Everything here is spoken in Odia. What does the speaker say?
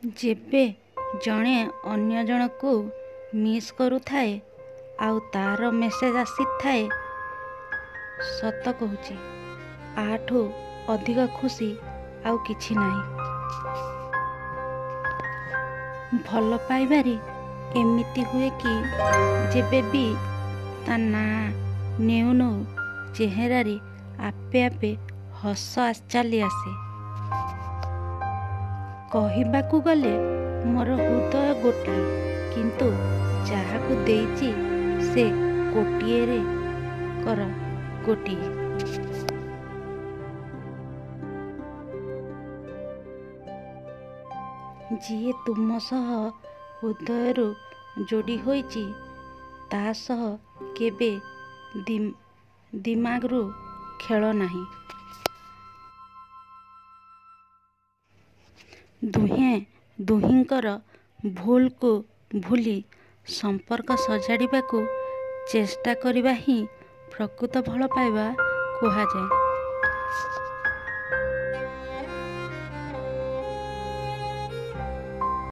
ଯେବେ ଜଣେ ଅନ୍ୟ ଜଣକୁ ମିସ୍ କରୁଥାଏ ଆଉ ତାର ମେସେଜ ଆସିଥାଏ, ସତ କହୁଛି ଆଠୁ ଅଧିକ ଖୁସି ଆଉ କିଛି ନାହିଁ। ଭଲ ପାଇବାରେ ଏମିତି ହୁଏ କି ଯେବେ ବି ତା ନାଁ ନେଉ ନେଉ ଚେହେରାରେ ଆପେ ଆପେ ହସ ଚାଲି ଆସେ। କହିବାକୁ ଗଲେ ମୋର ହୃଦୟ ଗୋଟିଏ, କିନ୍ତୁ ଯାହାକୁ ଦେଇଛି ସେ କୋଟିଏରେ କର ଗୋଟିଏ। ଯିଏ ତୁମ ସହ ହୃଦୟରୁ ଯୋଡ଼ି ହୋଇଛି ତା ସହ କେବେ ଦିମାଗରୁ ଖେଳ ନାହିଁ। ଦୁହେଁ ଦୁହିଁଙ୍କର ଭୁଲକୁ ଭୁଲି ସମ୍ପର୍କ ସଜାଡ଼ିବାକୁ ଚେଷ୍ଟା କରିବା ହିଁ ପ୍ରକୃତ ଭଲ ପାଇବା କୁହାଯାଏ।